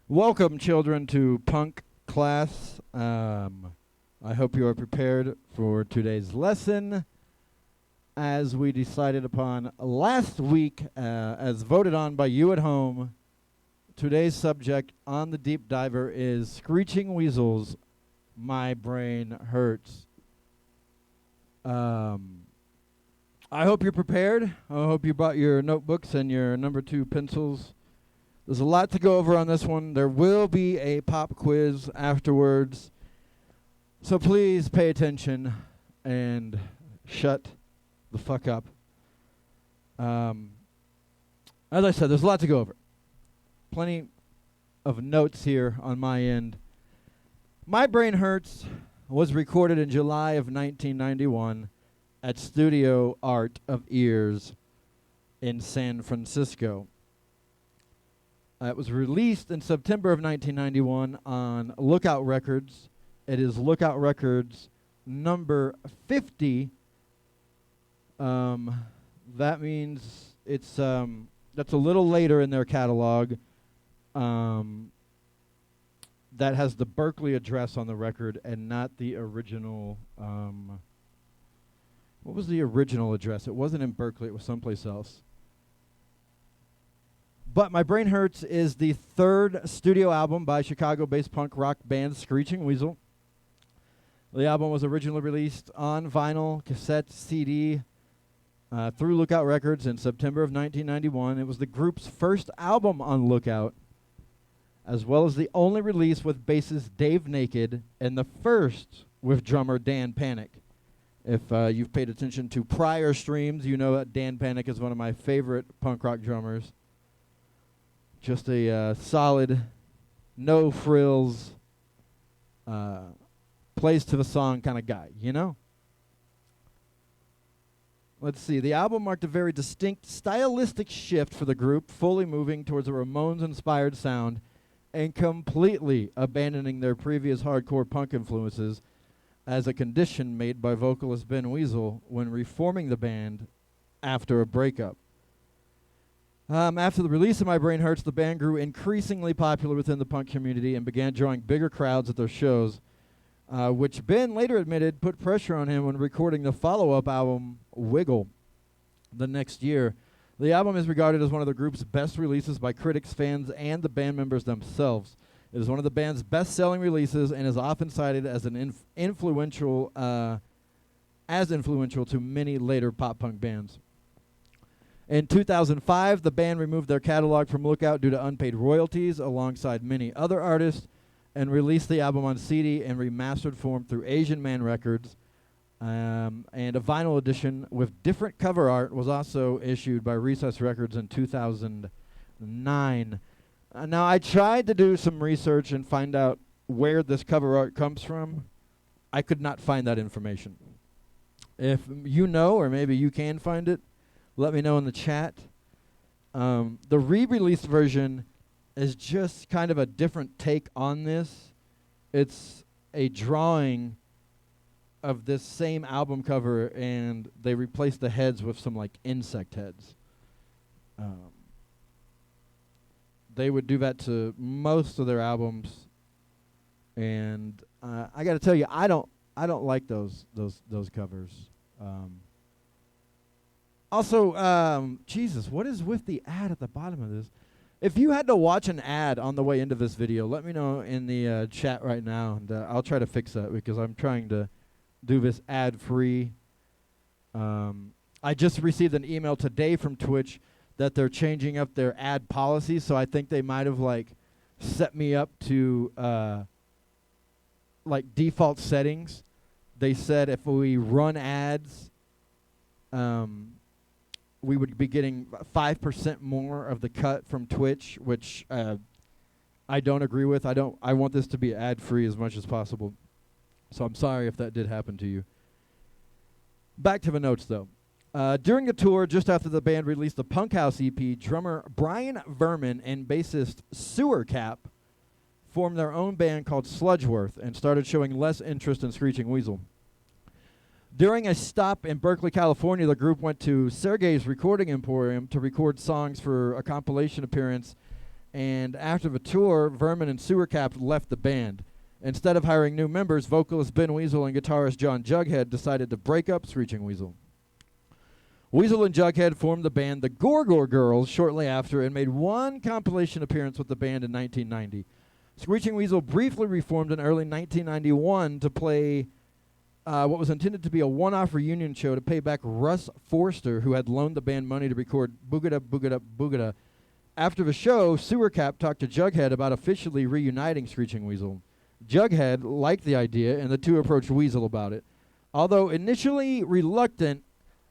Welcome, children, to punk class. I hope you are prepared for today's lesson. As we decided upon last week, as voted on by you at home, today's subject on the Deep Diver is Screeching Weasel's My Brain Hurts. I hope you're prepared. I hope you brought your notebooks and your number 2 pencils. There's a lot to go over on this one. There will be a pop quiz afterwards. So please pay attention and shut the fuck up. As I said, there's a lot to go over. Plenty of notes here on my end. My Brain Hurts was recorded in July of 1991 at Studio Art of Ears in San Francisco. It was released in September of 1991 on Lookout Records. It is Lookout Records number 50. That means it's that's a little later in their catalog. That has the Berkeley address on the record and not the original. What was the original address? It wasn't in Berkeley. It was someplace else. But My Brain Hurts is the third studio album by Chicago-based punk rock band Screeching Weasel. The album was originally released on vinyl, cassette, CD through Lookout Records in September of 1991. It was the group's first album on Lookout, as well as the only release with bassist Dave Naked and the first with drummer Dan Panic. If you've paid attention to prior streams, you know that Dan Panic is one of my favorite punk rock drummers. Just a solid, no frills, plays to the song kind of guy, you know? Let's see. The album marked a very distinct stylistic shift for the group, fully moving towards a Ramones-inspired sound and completely abandoning their previous hardcore punk influences as a condition made by vocalist Ben Weasel when reforming the band after a breakup. After the release of My Brain Hurts, the band grew increasingly popular within the punk community and began drawing bigger crowds at their shows, which Ben later admitted put pressure on him when recording the follow-up album, Wiggle, the next year. The album is regarded as one of the group's best releases by critics, fans, and the band members themselves. It is one of the band's best-selling releases and is often cited as an influential to many later pop-punk bands. In 2005, the band removed their catalog from Lookout due to unpaid royalties alongside many other artists and released the album on CD in remastered form through Asian Man Records. And a vinyl edition with different cover art was also issued by Recess Records in 2009. Now, I tried to do some research and find out where this cover art comes from. I could not find that information. If you know, or maybe you can find it, let me know in the chat. The re-released version is just kind of a different take on this. It's a drawing of this same album cover, and they replaced the heads with some like insect heads. They would do that to most of their albums, and I got to tell you, I don't like those covers. Also, Jesus, what is with the ad at the bottom of this? If you had to watch an ad on the way into this video, let me know in the chat right now, and I'll try to fix that because I'm trying to do this ad-free. I just received an email today from Twitch that they're changing up their ad policy, so I think they might have like set me up to like default settings. They said if we run ads, we would be getting 5% more of the cut from Twitch, which I don't agree with. I want this to be ad-free as much as possible. So I'm sorry if that did happen to you. Back to the notes, though. During the tour, just after the band released the Punk House EP, drummer Brian Verman and bassist Sewer Cap formed their own band called Sludgeworth and started showing less interest in Screeching Weasel. During a stop in Berkeley, California, the group went to Sergei's Recording Emporium to record songs for a compilation appearance and after the tour, Vermin and Sewercap left the band. Instead of hiring new members, vocalist Ben Weasel and guitarist John Jughead decided to break up Screeching Weasel. Weasel and Jughead formed the band The Gorgor Girls shortly after and made one compilation appearance with the band in 1990. Screeching Weasel briefly reformed in early 1991 to play what was intended to be a one-off reunion show to pay back Russ Forster, who had loaned the band money to record Boogada Boogada Boogada. After the show, Sewercap talked to Jughead about officially reuniting Screeching Weasel. Jughead liked the idea, and the two approached Weasel about it. Although initially reluctant,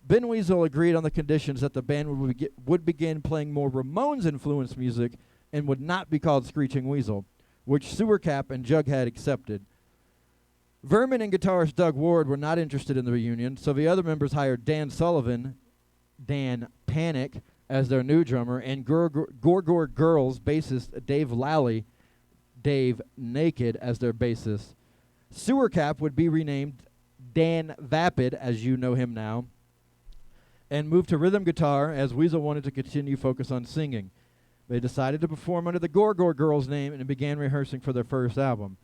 Ben Weasel agreed on the conditions that the band would begin playing more Ramones-influenced music and would not be called Screeching Weasel, which Sewercap and Jughead accepted. Vermin and guitarist Doug Ward were not interested in the reunion, so the other members hired Dan Sullivan, Dan Panic, as their new drummer, and Gorgor Girls bassist Dave Lally, Dave Naked, as their bassist. Sewercap would be renamed Dan Vapid, as you know him now, and moved to rhythm guitar as Weasel wanted to continue focus on singing. They decided to perform under the Gorgor Girls name and began rehearsing for their first album.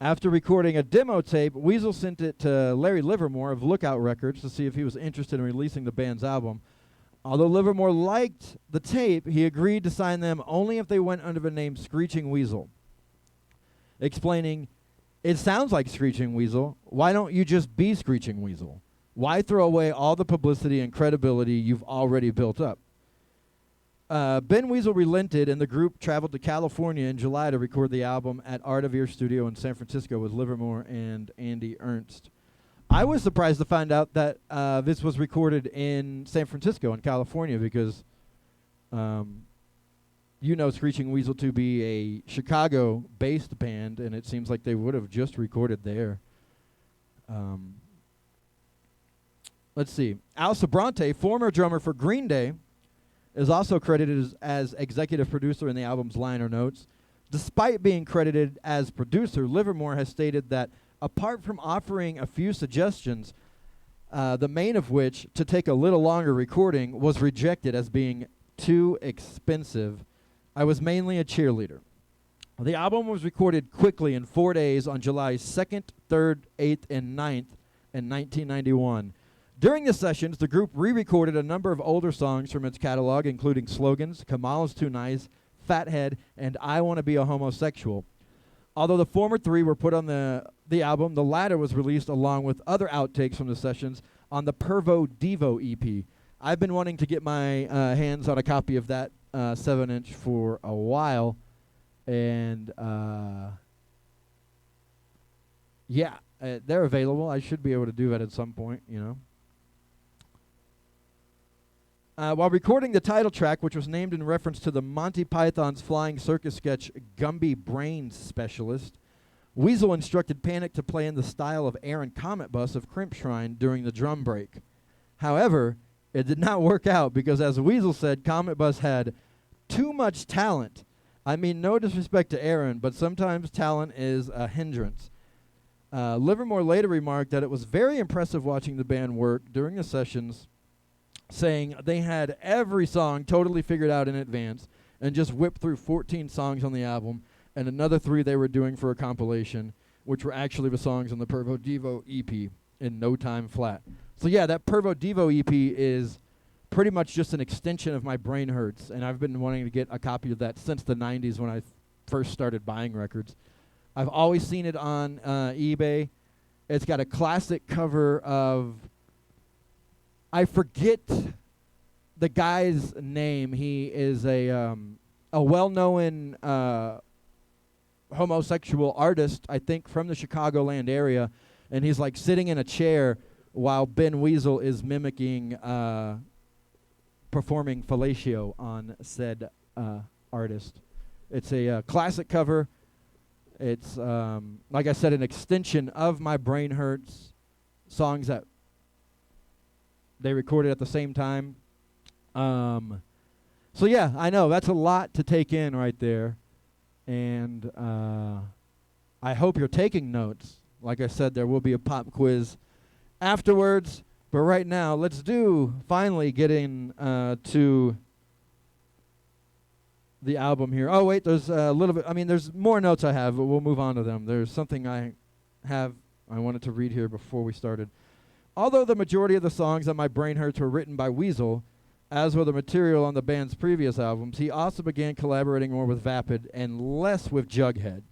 After recording a demo tape, Weasel sent it to Larry Livermore of Lookout Records to see if he was interested in releasing the band's album. Although Livermore liked the tape, he agreed to sign them only if they went under the name Screeching Weasel, explaining, "It sounds like Screeching Weasel. Why don't you just be Screeching Weasel? Why throw away all the publicity and credibility you've already built up?" Ben Weasel relented, and the group traveled to California in July to record the album at Art of Ear Studio in San Francisco with Livermore and Andy Ernst. I was surprised to find out that this was recorded in San Francisco in California because you know Screeching Weasel to be a Chicago-based band, and it seems like they would have just recorded there. Let's see. Al Sobrante, former drummer for Green Day, is also credited as executive producer in the album's liner notes. Despite being credited as producer, Livermore has stated that apart from offering a few suggestions, the main of which, to take a little longer recording, was rejected as being too expensive. I was mainly a cheerleader. The album was recorded quickly in 4 days on July 2nd, 3rd, 8th, and 9th in 1991. During the sessions, the group re-recorded a number of older songs from its catalog, including Slogans, Kamala's Too Nice, Fathead, and I Want to Be a Homosexual. Although the former three were put on the album, the latter was released along with other outtakes from the sessions on the Pervo Devo EP. I've been wanting to get my hands on a copy of that 7-inch for a while, and they're available. I should be able to do that at some point, you know. While recording the title track, which was named in reference to the Monty Python's Flying Circus sketch Gumby Brains Specialist, Weasel instructed Panic to play in the style of Aaron Comet Bus of Crimp Shrine during the drum break. However, it did not work out because, as Weasel said, Comet Bus had too much talent. I mean, no disrespect to Aaron, but sometimes talent is a hindrance. Livermore later remarked that it was very impressive watching the band work during the sessions, saying they had every song totally figured out in advance and just whipped through 14 songs on the album and another 3 they were doing for a compilation, which were actually the songs on the Pervo Devo EP in no time flat. So yeah, that Pervo Devo EP is pretty much just an extension of My Brain Hurts, and I've been wanting to get a copy of that since the 90s when I first started buying records. I've always seen it on eBay. It's got a classic cover of, I forget the guy's name. He is a well-known homosexual artist, I think, from the Chicagoland area, and he's like sitting in a chair while Ben Weasel is mimicking performing fellatio on said artist. It's a classic cover. It's, like I said, an extension of My Brain Hurts, songs that they recorded at the same time. So yeah, I know that's a lot to take in right there, and I hope you're taking notes. Like I said, there will be a pop quiz afterwards, but right now let's finally get in to the album here. Oh, wait, there's a little bit. I mean, there's more notes I have, but we'll move on to them. There's something I wanted to read here before we started. Although the majority of the songs on My Brain Hurts were written by Weasel, as were the material on the band's previous albums, he also began collaborating more with Vapid and less with Jughead.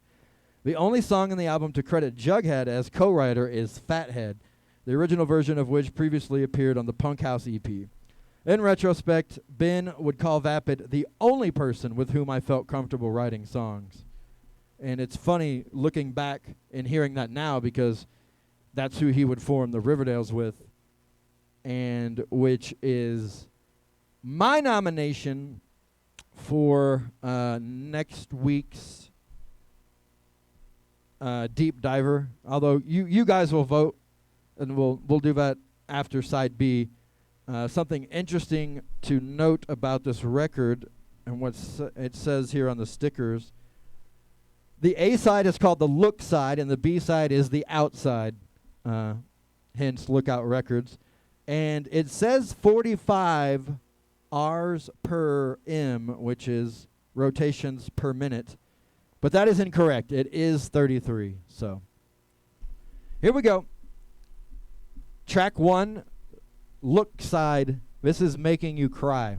The only song on the album to credit Jughead as co-writer is Fathead, the original version of which previously appeared on the Punk House EP. In retrospect, Ben would call Vapid the only person with whom I felt comfortable writing songs. And it's funny looking back and hearing that now, because that's who he would form the Riverdales with, and which is my nomination for next week's Deep Diver. Although you guys will vote, and we'll do that after side B. Something interesting to note about this record, and what it says here on the stickers: the A side is called the Look side, and the B side is the Outside. Hence Lookout Records. And it says 45 Rs per M, which is rotations per minute. But that is incorrect. It is 33. So here we go. Track 1, Look side. This is Making You Cry.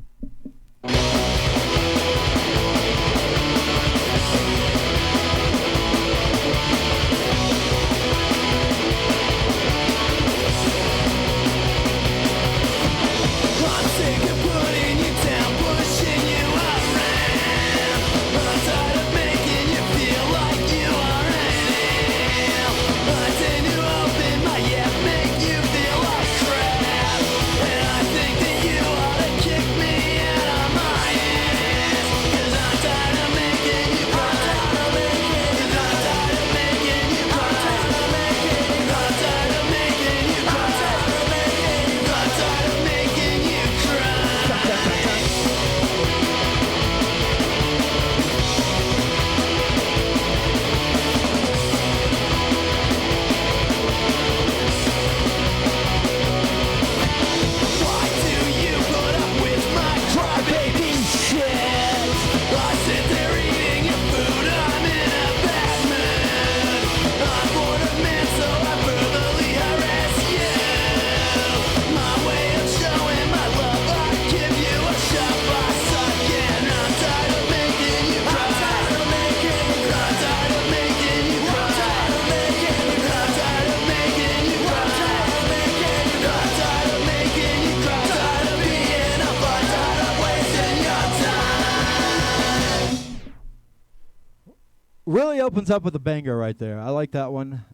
Really opens up with a banger right there. I like that one.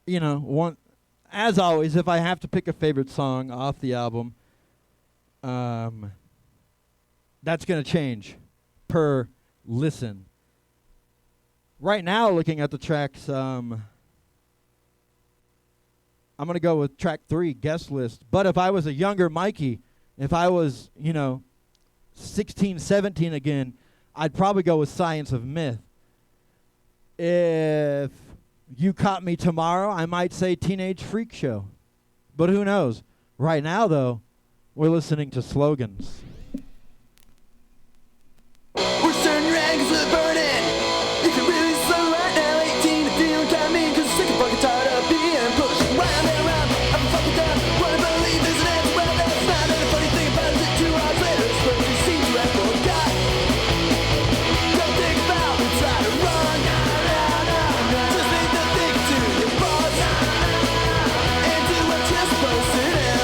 You know, as always, if I have to pick a favorite song off the album, that's going to change per listen. Right now, looking at the tracks, I'm going to go with track 3, Guest List. But if I was a younger Mikey, if I was, 16, 17 again, I'd probably go with Science of Myth. If you caught me tomorrow, I might say Teenage Freak Show. But who knows? Right now, though, we're listening to Slogans. We're starting rags with burning. If you're really slow right now, 18, if you don't got me, 'cause I'm sick and fucking tired of being pushed round and round. I'm fucking down. Wanna believe there's an answer, well, that's not. And the funny thing about it is that 2 hours later, it's supposed to seem to have forgot. Don't think about it, try to run. Just think the thing to your boss. And do what you're supposed to do.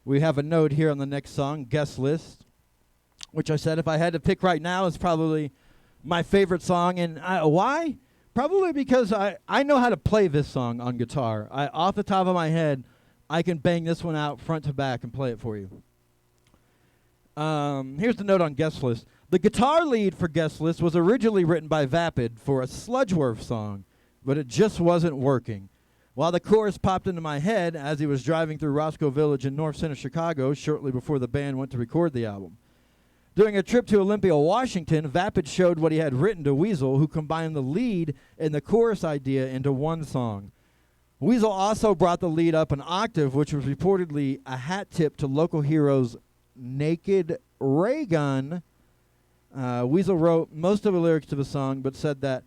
we have a note here on the next song, Guest List, which I said if I had to pick right now, it's probably my favorite song. And why? Probably because I know how to play this song on guitar. Off the top of my head, I can bang this one out front to back and play it for you. Here's the note on Guest List. The guitar lead for Guest List was originally written by Vapid for a Sludgeworth song, but it just wasn't working. While the chorus popped into my head as he was driving through Roscoe Village in North Center, Chicago, shortly before the band went to record the album. During a trip to Olympia, Washington, Vapid showed what he had written to Weasel, who combined the lead and the chorus idea into one song. Weasel also brought the lead up an octave, which was reportedly a hat tip to local heroes Naked Raygun. Weasel wrote most of the lyrics to the song, but said that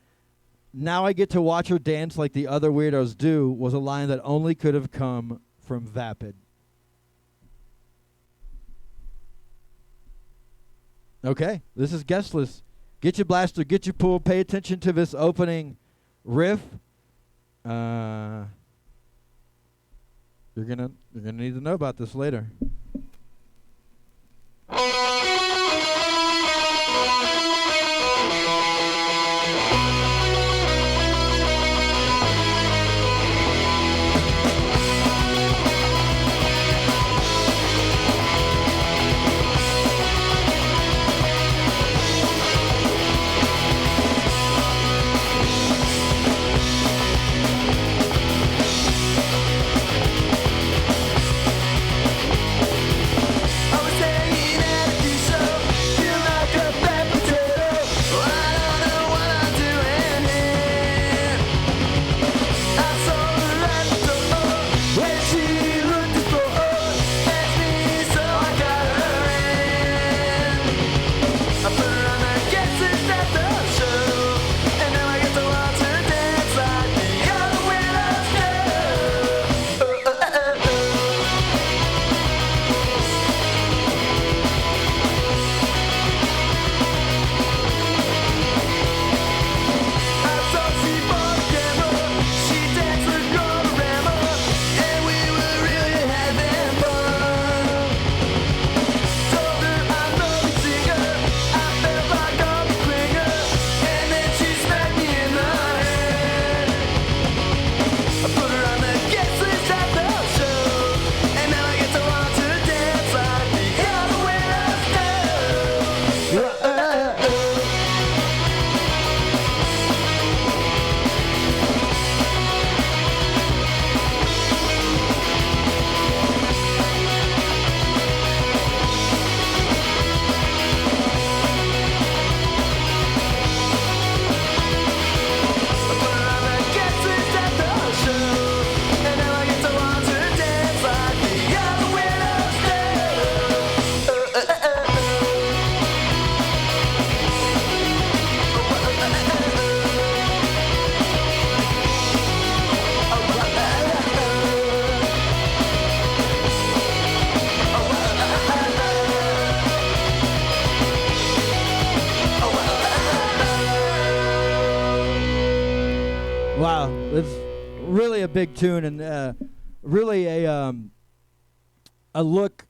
"Now I get to watch her dance like the other weirdos do" was a line that only could have come from Vapid. Okay, this is Guest List. Get your blaster, get your pool, pay attention to this opening riff. You're gonna need to know about this later. Wow, it's really a big tune, and really a look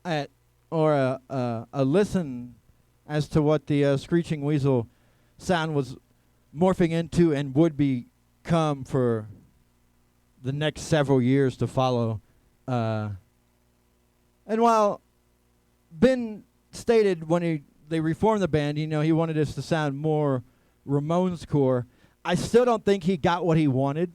at, or a listen as to what the Screeching Weasel sound was morphing into and would become for the next several years to follow. And while Ben stated when they reformed the band, he wanted us to sound more Ramones core, I still don't think he got what he wanted,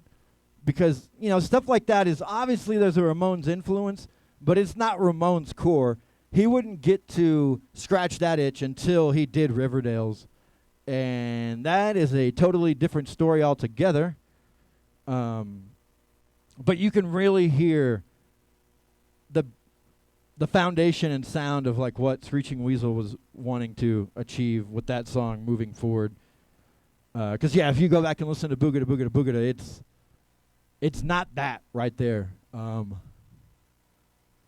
because, stuff like that is obviously there's a Ramones influence, but it's not Ramones core. He wouldn't get to scratch that itch until he did Riverdale's, and that is a totally different story altogether. But you can really hear the foundation and sound of like what Screeching Weasel was wanting to achieve with that song moving forward. Because if you go back and listen to Boogada Boogada Boogada, it's not that right there.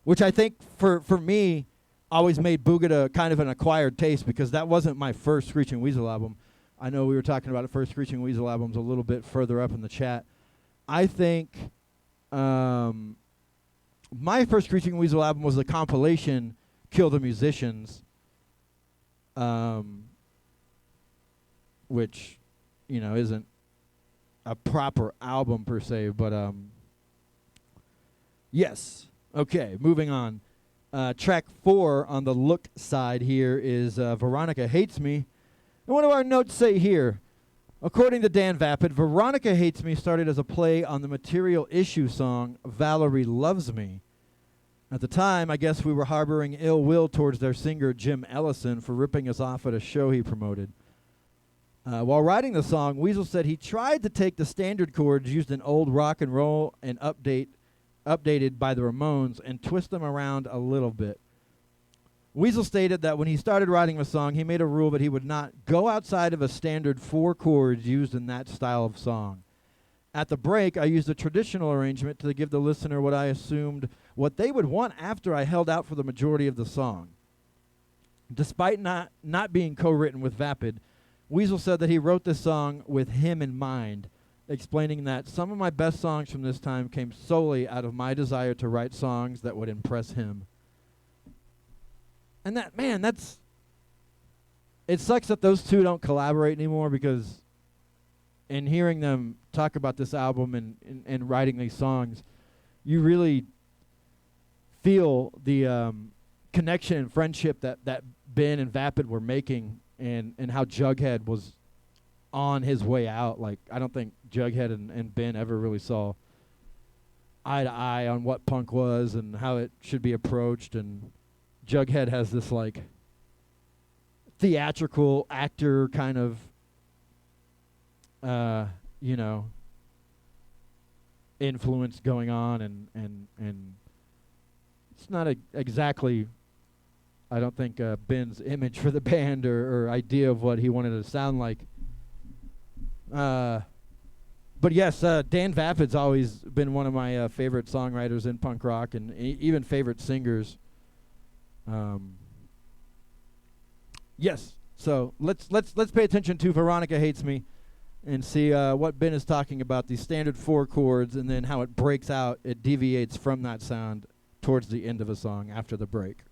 Which I think for me always made Boogada kind of an acquired taste, because that wasn't my first Screeching Weasel album. I know we were talking about the first Screeching Weasel albums a little bit further up in the chat. I think my first Screeching Weasel album was the compilation Kill the Musicians, which, you know, isn't a proper album per se, but yes. Okay, moving on. Track 4 on the look side here is Veronica Hates Me. And what do our notes say here? According to Dan Vapid, Veronica Hates Me started as a play on the Material Issue song Valerie Loves Me. At the time, I guess we were harboring ill will towards their singer Jim Ellison for ripping us off at a show he promoted. While writing the song, Weasel said he tried to take the standard chords used in old rock and roll and updated by the Ramones and twist them around a little bit. Weasel stated that when he started writing the song, he made a rule that he would not go outside of a standard 4 chords used in that style of song. At the break, I used a traditional arrangement to give the listener what I assumed what they would want after I held out for the majority of the song. Despite not being co-written with Vapid, Weasel said that he wrote this song with him in mind, explaining that some of my best songs from this time came solely out of my desire to write songs that would impress him. And that, man, it sucks that those two don't collaborate anymore, because in hearing them talk about this album and writing these songs, you really feel the connection and friendship that Ben and Vapid were making, and how Jughead was on his way out. Like, I don't think Jughead and Ben ever really saw eye to eye on what punk was and how it should be approached, and Jughead has this, like, theatrical actor kind of, you know, influence going on, and it's not exactly, I don't think, Ben's image for the band or idea of what he wanted to sound like. But yes, Dan Vapid's always been one of my favorite songwriters in punk rock, and even favorite singers. Yes, so let's pay attention to Veronica Hates Me and see what Ben is talking about, these standard 4 chords, and then how it breaks out, it deviates from that sound towards the end of a song after the break.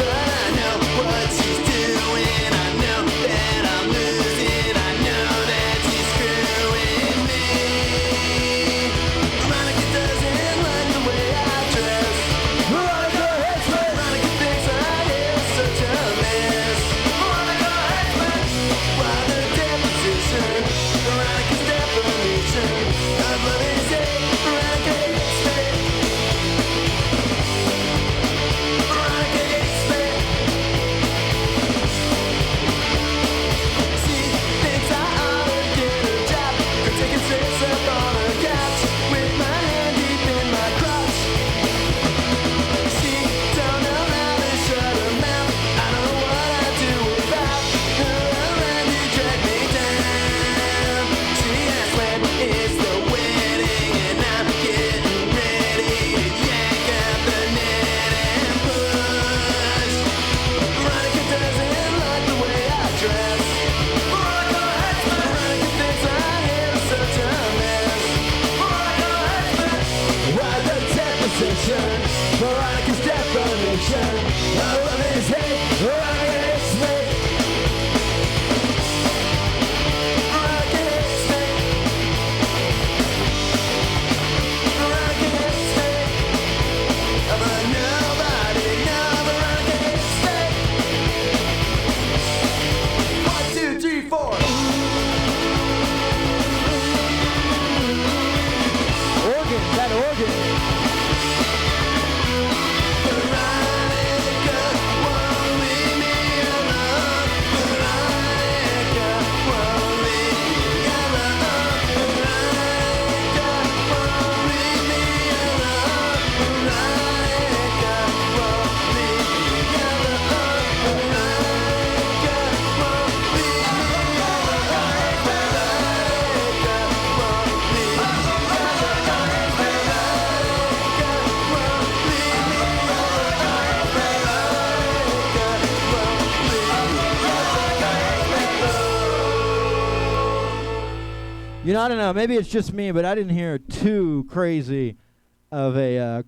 But I don't know. Maybe it's just me, but I didn't hear too crazy of a,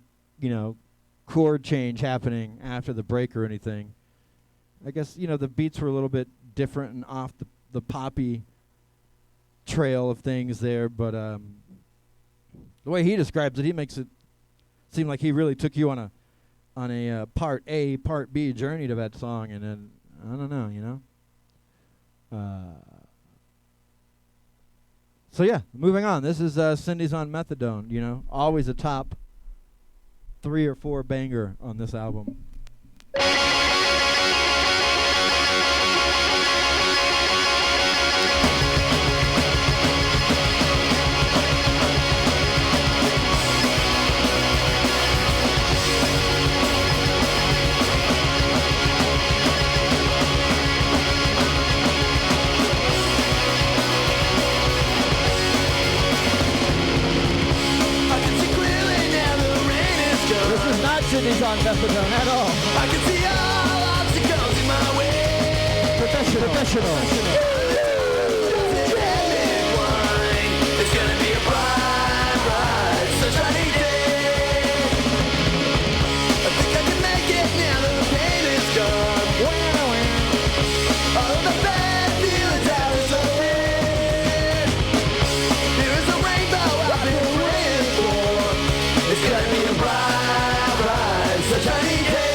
chord change happening after the break or anything. I guess, the beats were a little bit different and off the poppy trail of things there, but the way he describes it, he makes it seem like he really took you on a part A, part B journey to that song, and then, I don't know, So yeah, moving on. This is Cindy's on Methadone, always a top 3 or 4 banger on this album. Cindy's on methadone at all. I can see all obstacles in my way. Professional. It's gonna be a bright, sunshiny day. I think I can make it now that the pain is gone. All of the bad feelings out is away. There is a rainbow I've been waiting for. It's gonna be a bright, sunshiny day.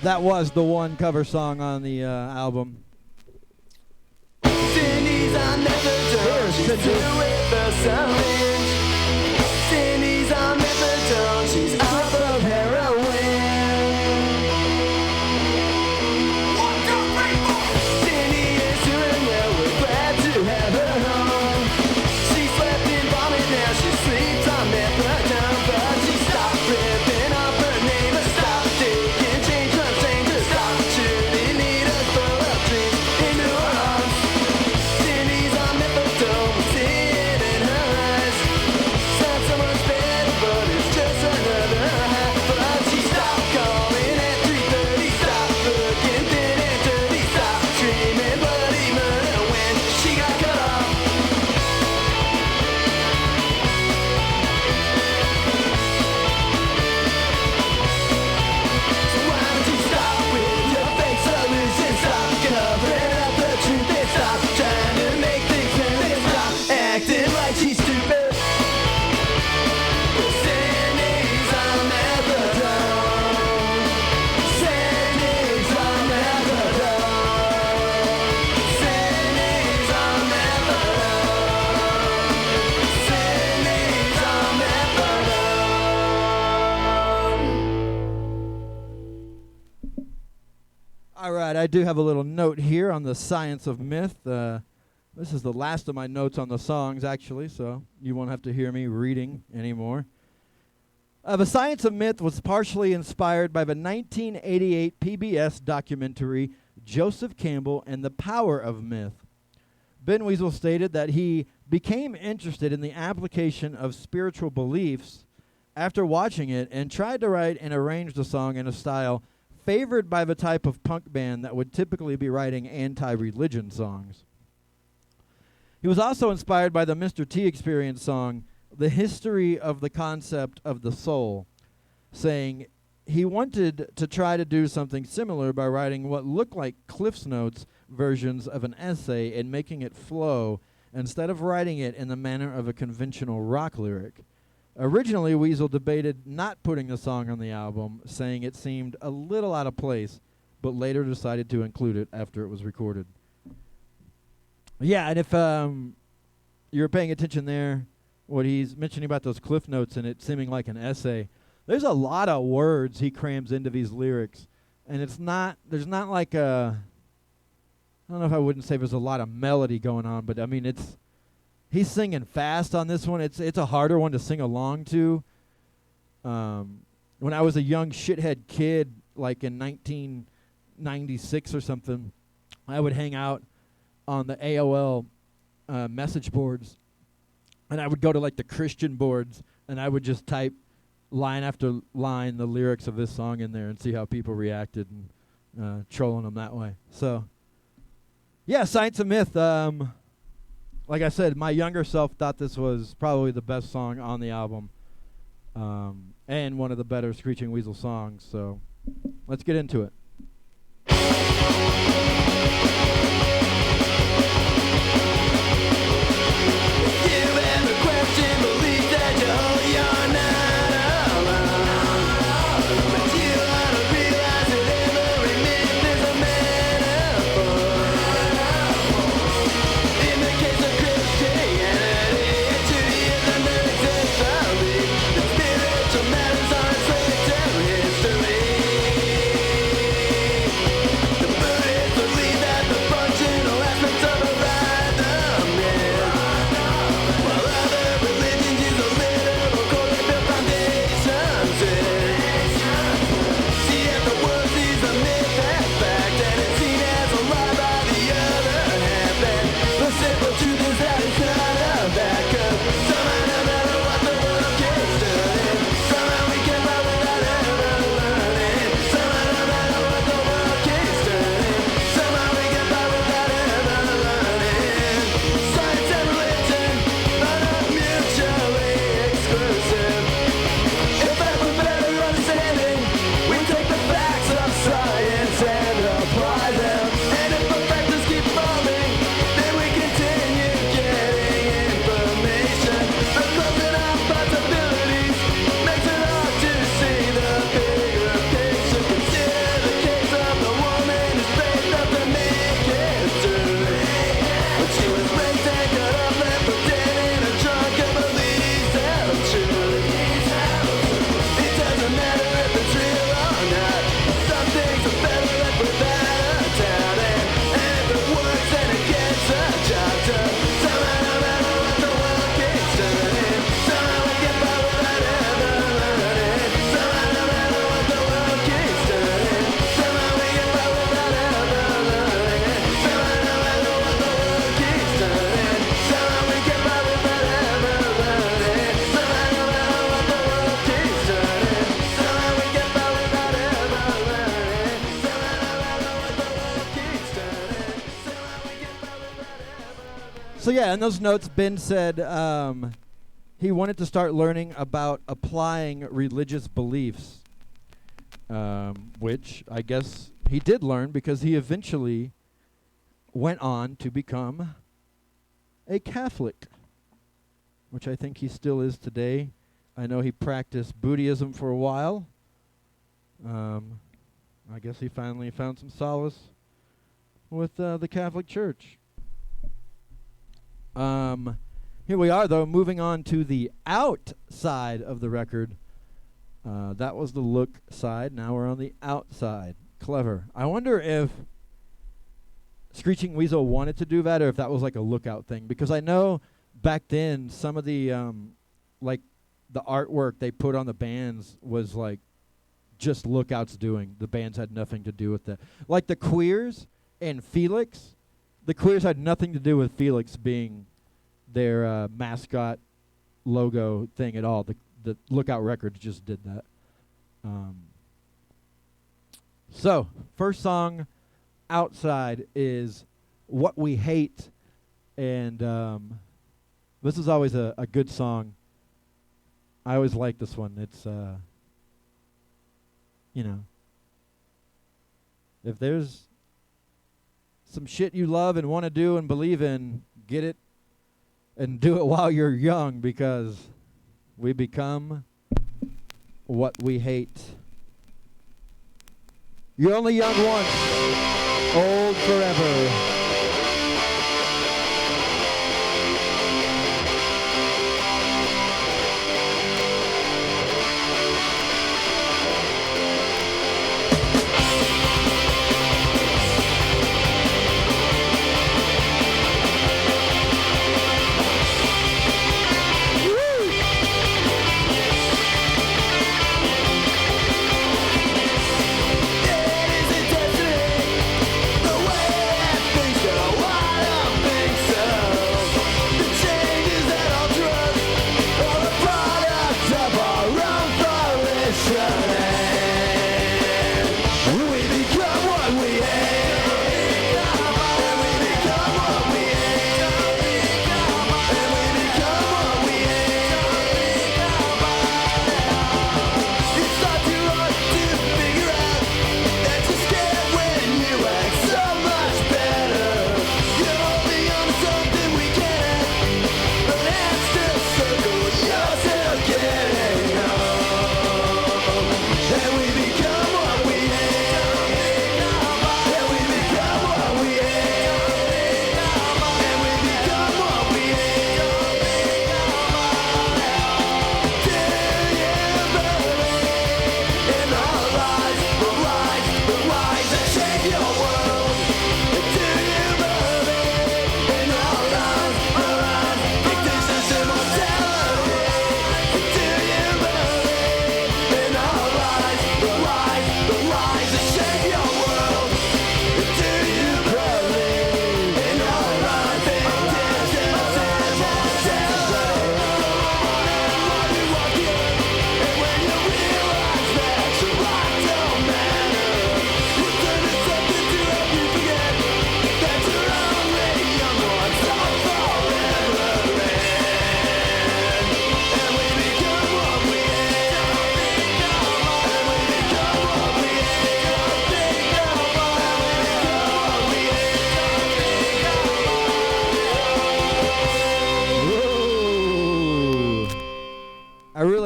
That was the one cover song on the album. Cindy's on methadone, she's with the syringe. Cindy's on methadone, she's off of heroin. 1, 2, 3, 4. Cindy is doing well, we're glad to have her home. She slept in vomit, now she sleeps on methadone. But she stopped ripping off her neighbor, stopped taking change from strangers, stopped shooting needles full of dreams into her arms. Cindy's on methadone, we see it in her eyes. It's not so much better, but it's just another high. But she stopped calling at 3:30, stopped looking thin and dirty, stopped screaming bloody murder when she got cut off. So why don't you stop with your fake solution? Stop covering up the truth and stop trying to make things new and stop acting like she's stupid. Cindy's on methadone. Cindy's on methadone. Cindy's on methadone. Cindy's on methadone. All right, I do have a little note here on the science of myth. This is the last of my notes on the songs, actually, so you won't have to hear me reading anymore. The Science of Myth was partially inspired by the 1988 PBS documentary Joseph Campbell and the Power of Myth. Ben Weasel stated that he became interested in the application of spiritual beliefs after watching it and tried to write and arrange the song in a style favored by the type of punk band that would typically be writing anti-religion songs. He was also inspired by the Mr. T Experience song the history of the concept of the soul, saying he wanted to try to do something similar by writing what looked like Cliff's Notes versions of an essay and making it flow instead of writing it in the manner of a conventional rock lyric. Originally, Weasel debated not putting the song on the album, saying it seemed a little out of place, but later decided to include it after it was recorded. Yeah, and if you're paying attention there, what he's mentioning about those cliff notes and it seeming like an essay, there's a lot of words he crams into these lyrics, and there's not like a, I don't know if I wouldn't say there's a lot of melody going on, but I mean he's singing fast on this one. It's a harder one to sing along to. When I was a young shithead kid, like in 1996 or something, I would hang out on the AOL message boards, and I would go to like the Christian boards, and I would just type line after line the lyrics of this song in there and see how people reacted, and trolling them that way. So, yeah, Science of Myth. Like I said, my younger self thought this was probably the best song on the album, and one of the better Screeching Weasel songs. So, let's get into it. So yeah, in those notes, Ben said he wanted to start learning about applying religious beliefs, which I guess he did learn because he eventually went on to become a Catholic, which I think he still is today. I know he practiced Buddhism for a while. I guess he finally found some solace with the Catholic Church. Here we are, though, moving on to the outside of the record. That was the look side. Now we're on the outside. Clever. I wonder if Screeching Weasel wanted to do that or if that was like a lookout thing. Because I know back then some of the, like, the artwork they put on the bands was like just lookouts doing. The bands had nothing to do with that. Like the Queers and Felix. The Queers had nothing to do with Felix being their mascot logo thing at all. The Lookout Records just did that. So, first song, Outside, is What We Hate. And this is always a good song I always like this one. It's, if there's some shit you love and want to do and believe in, get it and do it while you're young, because we become what we hate. You're only young once, old forever.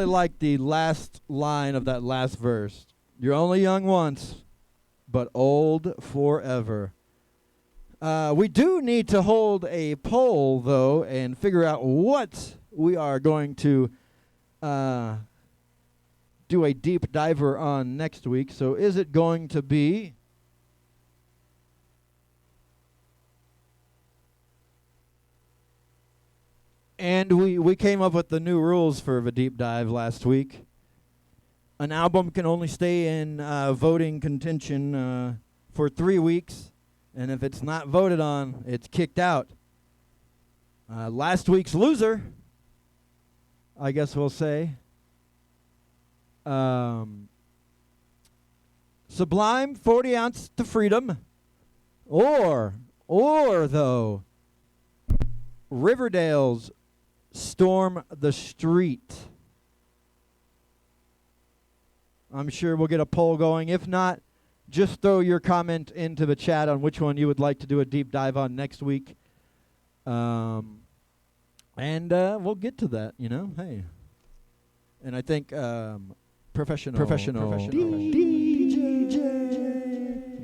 Like the last line of that last verse. You're only young once, but old forever. We do need to hold a poll, though, and figure out what we are going to do a deep diver on next week. So is it going to be and we came up with the new rules for the deep dive last week. An album can only stay in voting contention for 3 weeks, and if it's not voted on, it's kicked out. Last week's loser, I guess we'll say, Sublime, 40 Ounce to Freedom, or though, Riverdale's Storm the Street. I'm sure we'll get a poll going. If not, just throw your comment into the chat on which one you would like to do a deep dive on next week. And we'll get to that, Hey. And I think professional DJ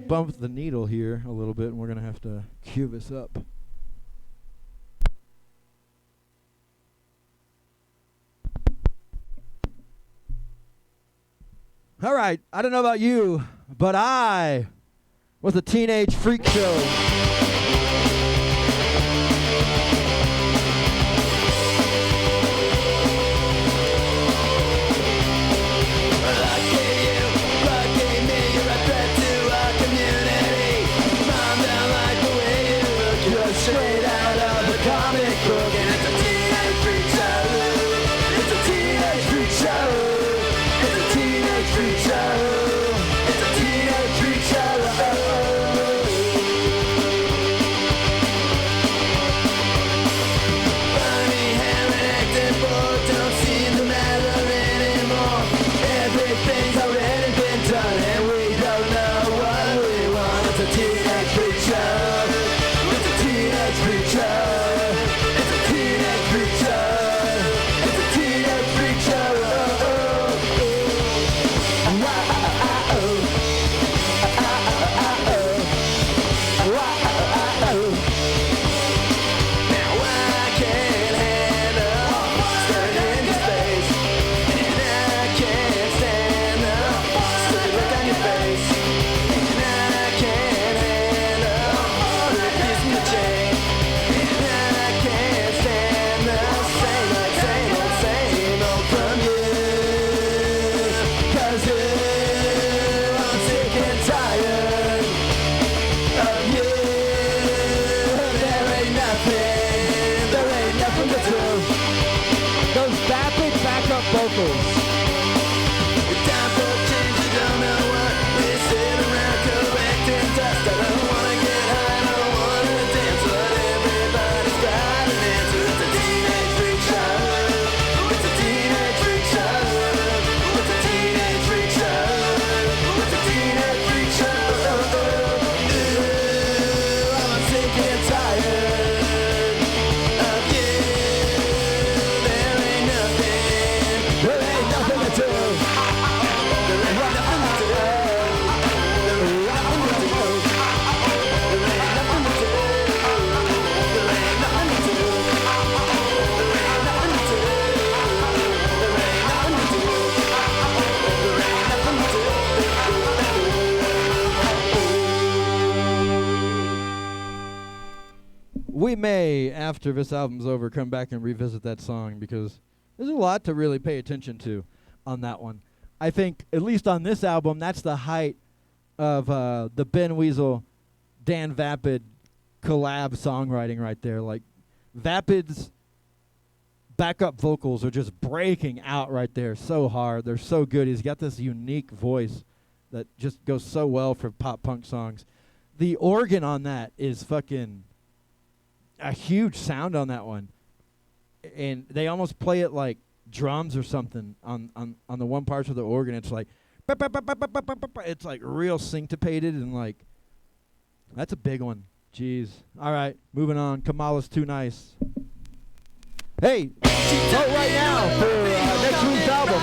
bumped the needle here a little bit, and we're going to have to cue this up. All right, I don't know about you, but I was a teenage freak show. Straight out of a comic book, and it's a teenage freak show. It's a teenage freak show. It's a teenage freak show. It's a teenage freak show. we may, after this album's over, come back and revisit that song because there's a lot to really pay attention to on that one. I think, at least on this album, that's the height of the Ben Weasel, Dan Vapid collab songwriting right there. Like, Vapid's backup vocals are just breaking out right there so hard. They're so good. He's got this unique voice that just goes so well for pop punk songs. The organ on that is fucking a huge sound on that one. And they almost play it like drums or something on the one part of the organ. It's like, it's like real syncopated and like, that's a big one. Jeez. All right, moving on. Kamala's Too Nice. Hey, vote right now for next week's album.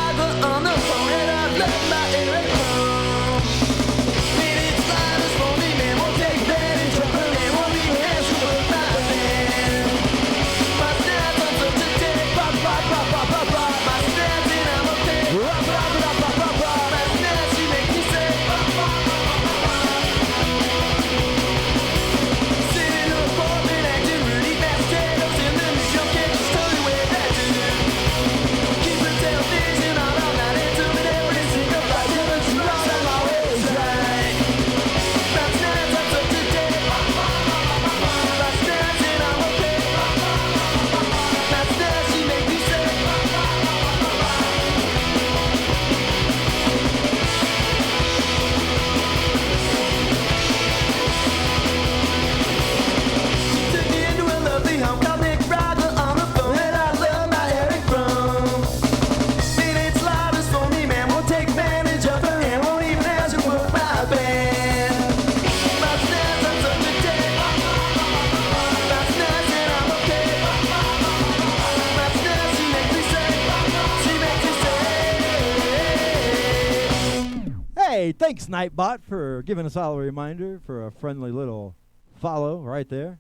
Hey, thanks, Nightbot, for giving us all a reminder for a friendly little follow right there.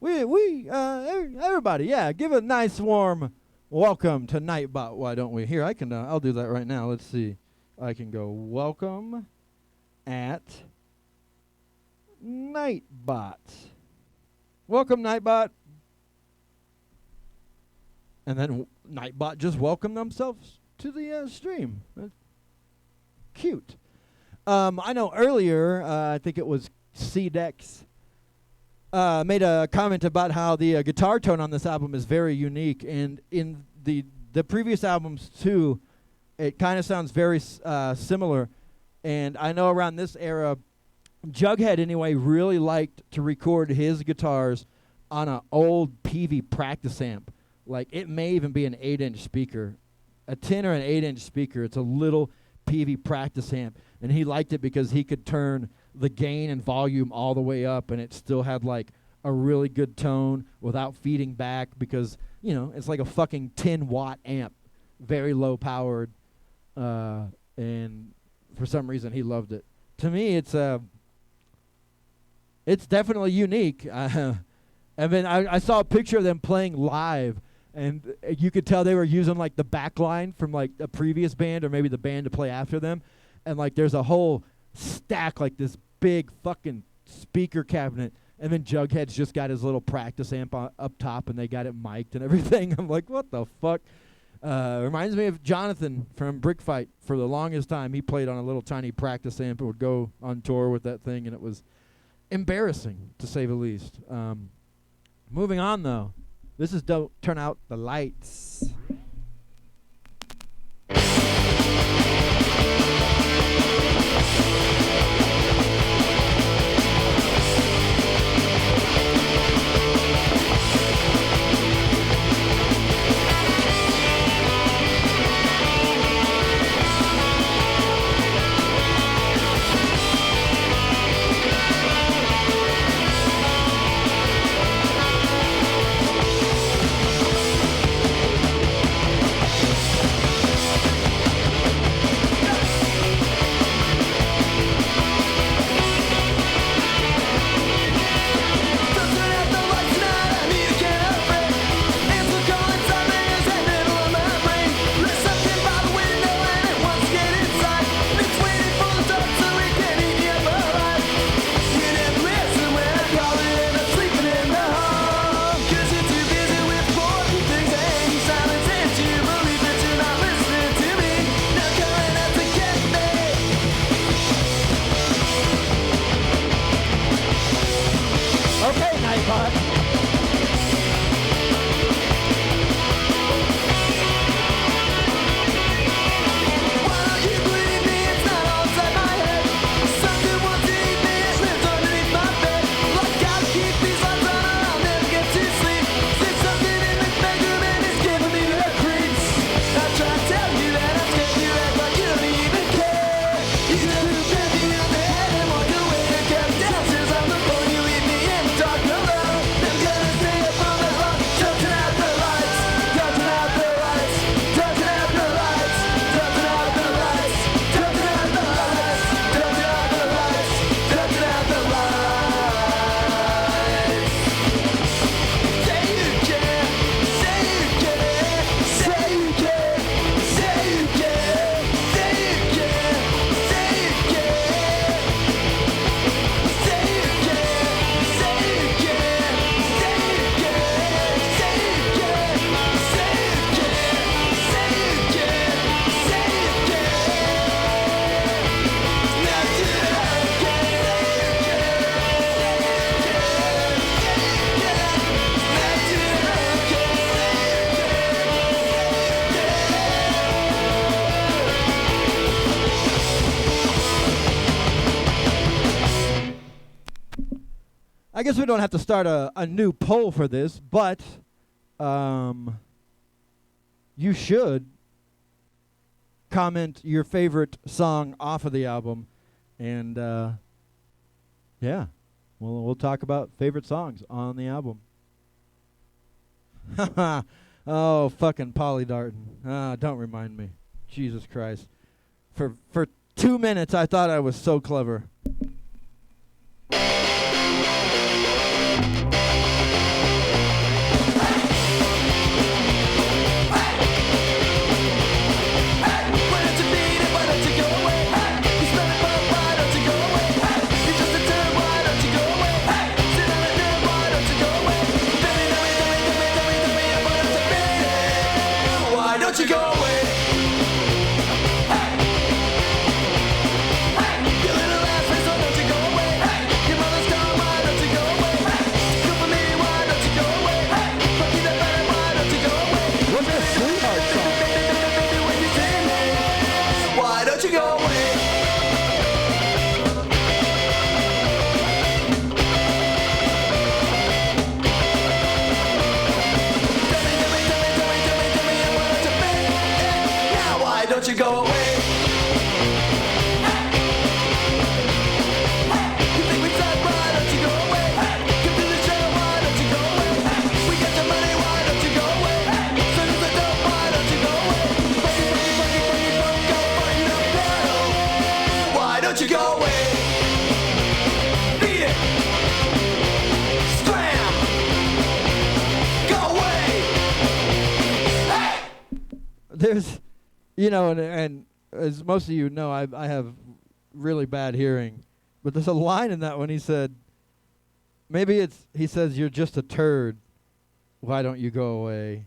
Everybody, yeah, give a nice warm welcome to Nightbot. Why don't we? Here, I'll do that right now. Let's see. I can go welcome at Nightbot. Welcome, Nightbot. And then Nightbot just welcomed themselves to the stream. Cute. I know earlier, I think it was C-Dex, made a comment about how the guitar tone on this album is very unique. And in the previous albums, too, it kind of sounds very similar. And I know around this era, Jughead, anyway, really liked to record his guitars on an old Peavey practice amp. Like, it may even be an 8-inch speaker. A 10 or an 8-inch speaker. It's a little Peavey practice amp. And he liked it because he could turn the gain and volume all the way up, and it still had, like, a really good tone without feeding back because, you know, it's like a fucking 10-watt amp. Very low-powered. And for some reason, he loved it. To me, it's definitely unique. I mean, I saw a picture of them playing live, and you could tell they were using, like, the back line from, like, a previous band or maybe the band to play after them. And, like, there's a whole stack, like, this big fucking speaker cabinet. And then Jughead's just got his little practice amp up top, and they got it mic'd and everything. I'm like, what the fuck? Reminds me of Jonathan from Brick Fight. For the longest time, he played on a little tiny practice amp and would go on tour with that thing, and it was embarrassing, to say the least. Moving on, though. This is Don't Turn Out the Lights. I guess we don't have to start a new poll for this, but you should comment your favorite song off of the album, and yeah, we'll talk about favorite songs on the album. Oh, fucking Polly Darton. Don't remind me. Jesus Christ. For 2 minutes, I thought I was so clever. Don't you go away. You think we suck, why don't you go away? Come to the show, why don't you go away? We got the money, why don't you go away? So you the dope, why don't you go away? Funky, go find the pedal. Why don't you go away? Beat it. Scram. Go away. Hey. There's... You know, and as most of you know, I have really bad hearing. But there's a line in that when he said, he says, "You're just a turd. Why don't you go away?"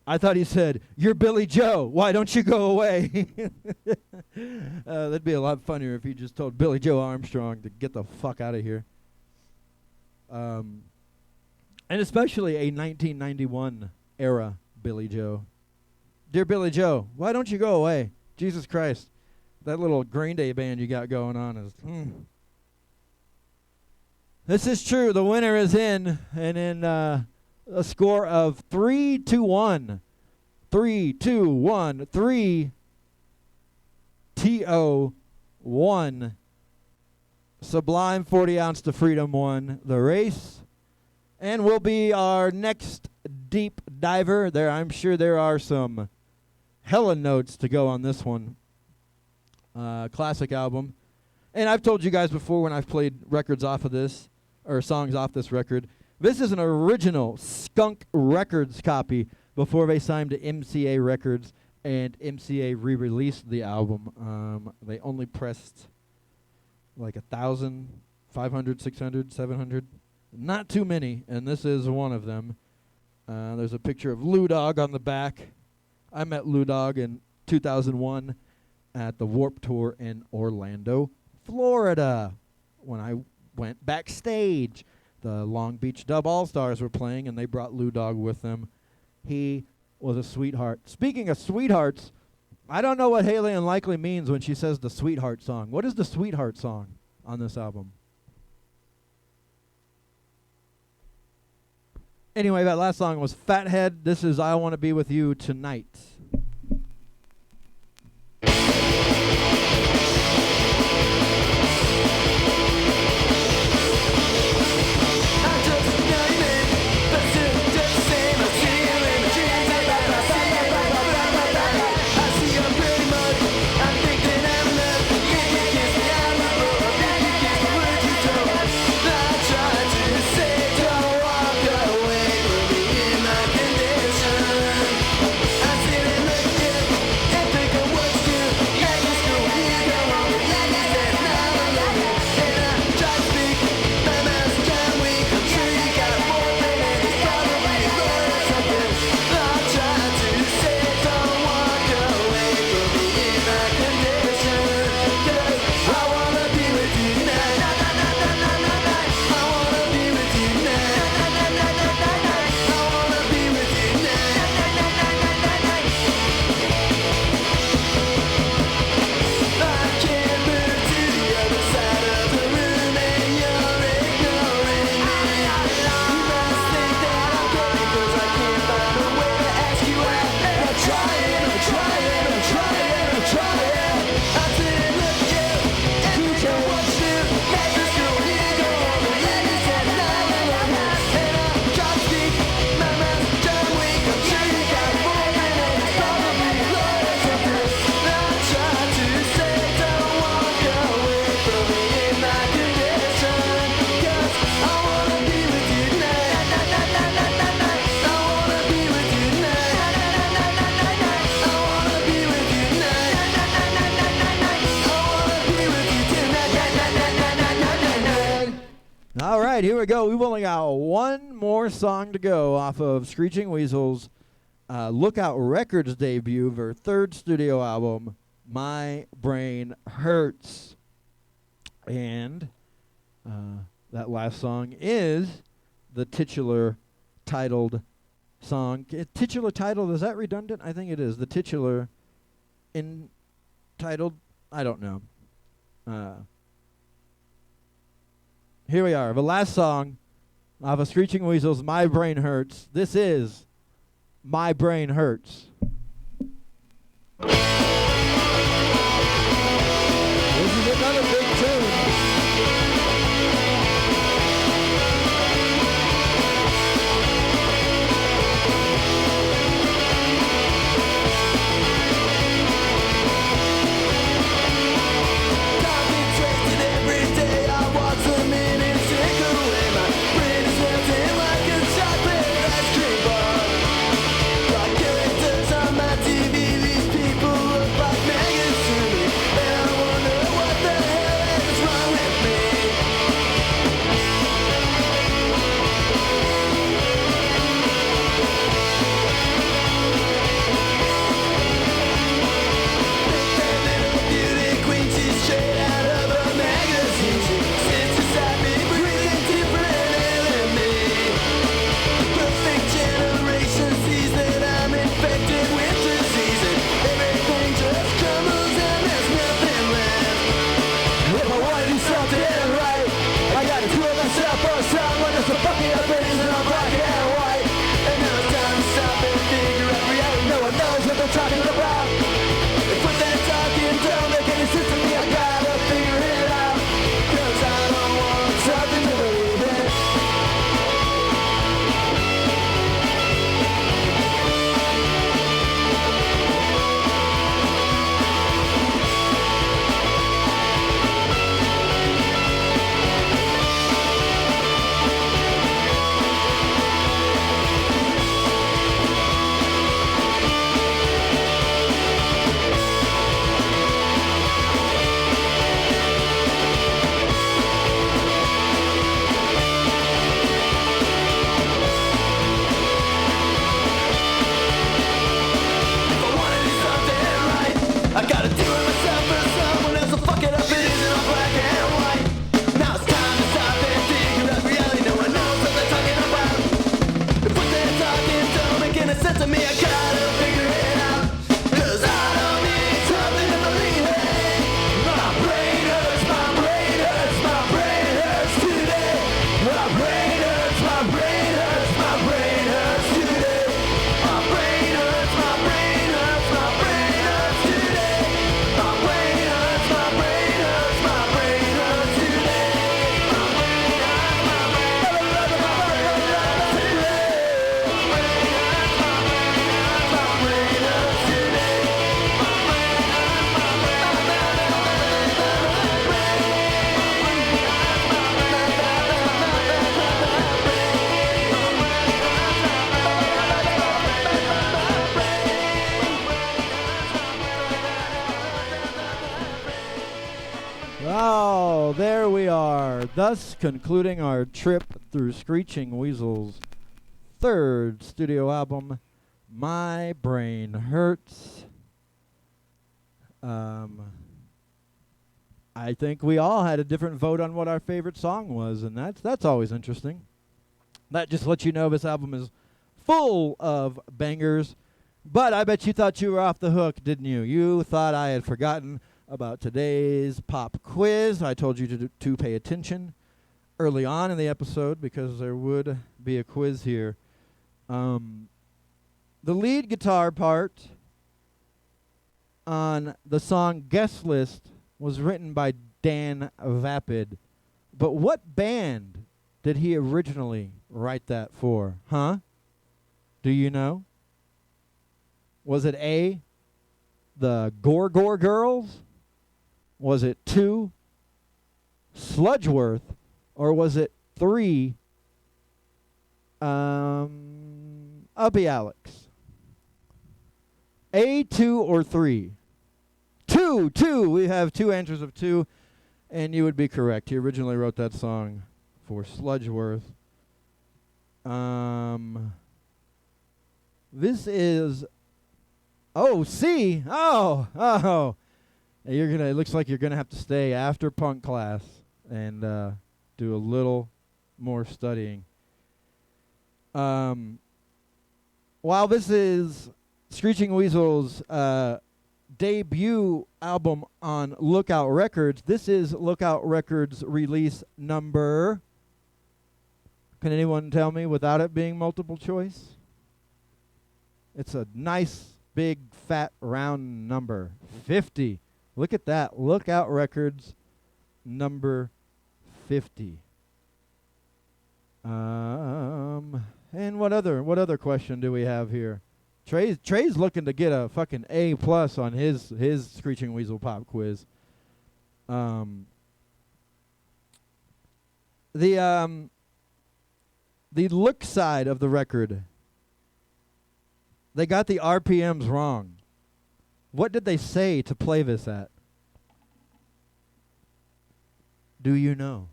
I thought he said, "You're Billy Joe. Why don't you go away?" That'd be a lot funnier if he just told Billy Joe Armstrong to get the fuck out of here. And especially a 1991 era Billy Joe. Dear Billy Joe, why don't you go away? Jesus Christ. That little Green Day band you got going on is... This is true. The winner is in. And in a score of 3-1. 3-2-1. 3 T-O 1. Sublime 40 ounce to Freedom won the race. And will be our next deep diver. I'm sure there are some hella notes to go on this one. Classic album. And I've told you guys before when I've played records off of this, or songs off this record, this is an original Skunk Records copy before they signed to MCA Records, and MCA re-released the album. They only pressed like 1,000, 500, 600, 700. Not too many, and this is one of them. There's a picture of Lou Dog on the back. I met Lou Dog in 2001 at the Warped Tour in Orlando, Florida, when I went backstage. the Long Beach Dub All-Stars were playing, and they brought Lou Dog with them. He was a sweetheart. Speaking of sweethearts, I don't know what Haley Unlikely means when she says the sweetheart song. What is the sweetheart song on this album? Anyway, that last song was Fathead. This is I Want to Be With You Tonight. All right, here we go. We've only got one more song to go off of Screeching Weasel's Lookout Records debut, their third studio album, My Brain Hurts. And that last song is the titular titled song. Titular titled, is that redundant? I think it is. The titular entitled, I don't know. Here we are, the last song of a Screeching Weasel's My Brain Hurts. This is My Brain Hurts. This is another big tune. Like characters on my TV, these people look thus concluding our trip through Screeching Weasel's third studio album, My Brain Hurts. I think we all had a different vote on what our favorite song was, and that's always interesting. That just lets you know this album is full of bangers. But I bet you thought you were off the hook, didn't you? You thought I had forgotten about today's pop quiz. I told you to pay attention early on in the episode because there would be a quiz here. The lead guitar part on the song Guest List was written by Dan Vapid. But what band did he originally write that for? Huh? Do you know? Was it A, the Gore Girls? Was it 2, Sludgeworth? Or was it 3, Uppy Alex? A, 2, or 3? 2. We have 2 answers of 2, and you would be correct. He originally wrote that song for Sludgeworth. This is C. Oh. It looks like you're gonna have to stay after punk class and do a little more studying. While this is Screeching Weasel's debut album on Lookout Records, this is Lookout Records release number. Can anyone tell me without it being multiple choice? It's a nice, big, fat, round number. 50. Look at that. Lookout Records number 50. And what other question do we have here? Trey's looking to get a fucking A+ on his Screeching Weasel pop quiz. The look side of the record, they got the RPMs wrong. What did they say to play this at? Do you know?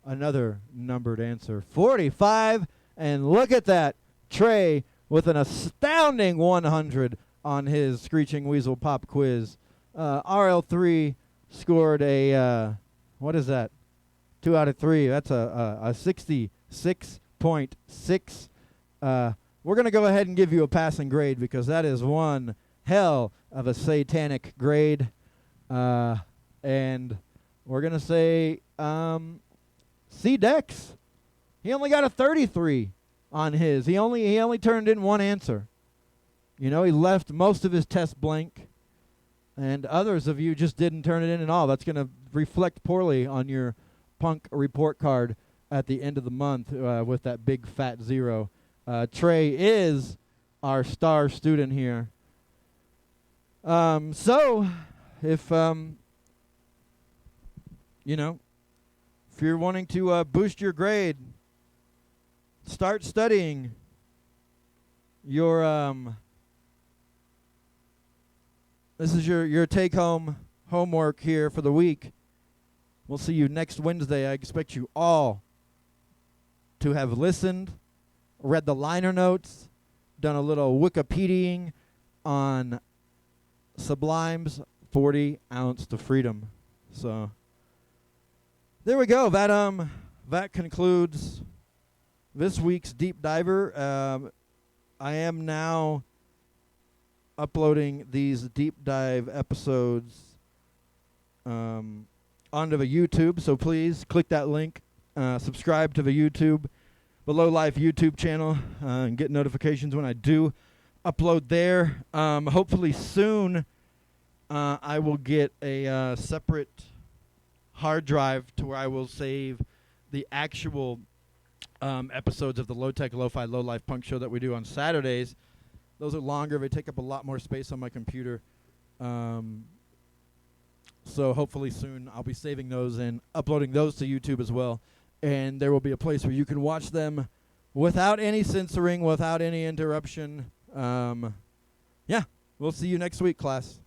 Another numbered answer. 45. And look at that. Trey with an astounding 100 on his Screeching Weasel pop quiz. RL3 scored a, what is that? 2 out of 3. That's a 66.6. We're going to go ahead and give you a passing grade because that is one hell of a satanic grade. And we're going to say C. Dex. He only got a 33 on his. He only turned in one answer. You know, he left most of his test blank. And others of you just didn't turn it in at all. That's going to reflect poorly on your punk report card at the end of the month with that big fat 0. Trey is our star student here. So, if if you're wanting to boost your grade, start studying your this is your take-home homework here for the week. We'll see you next Wednesday. I expect you all to have listened, read the liner notes, done a little Wikipediaing on Sublime's 40 Ounce to Freedom. So there we go. That concludes this week's Deep Diver. I am now uploading these deep dive episodes onto the YouTube, so please click that link, subscribe to the Low Life YouTube channel, and get notifications when I do upload there. Hopefully soon I will get a separate hard drive to where I will save the actual episodes of the Low Tech, Lo-Fi, Low Life Punk Show that we do on Saturdays. Those are longer. They take up a lot more space on my computer. So hopefully soon I'll be saving those and uploading those to YouTube as well. And there will be a place where you can watch them without any censoring, without any interruption. Yeah, we'll see you next week, class.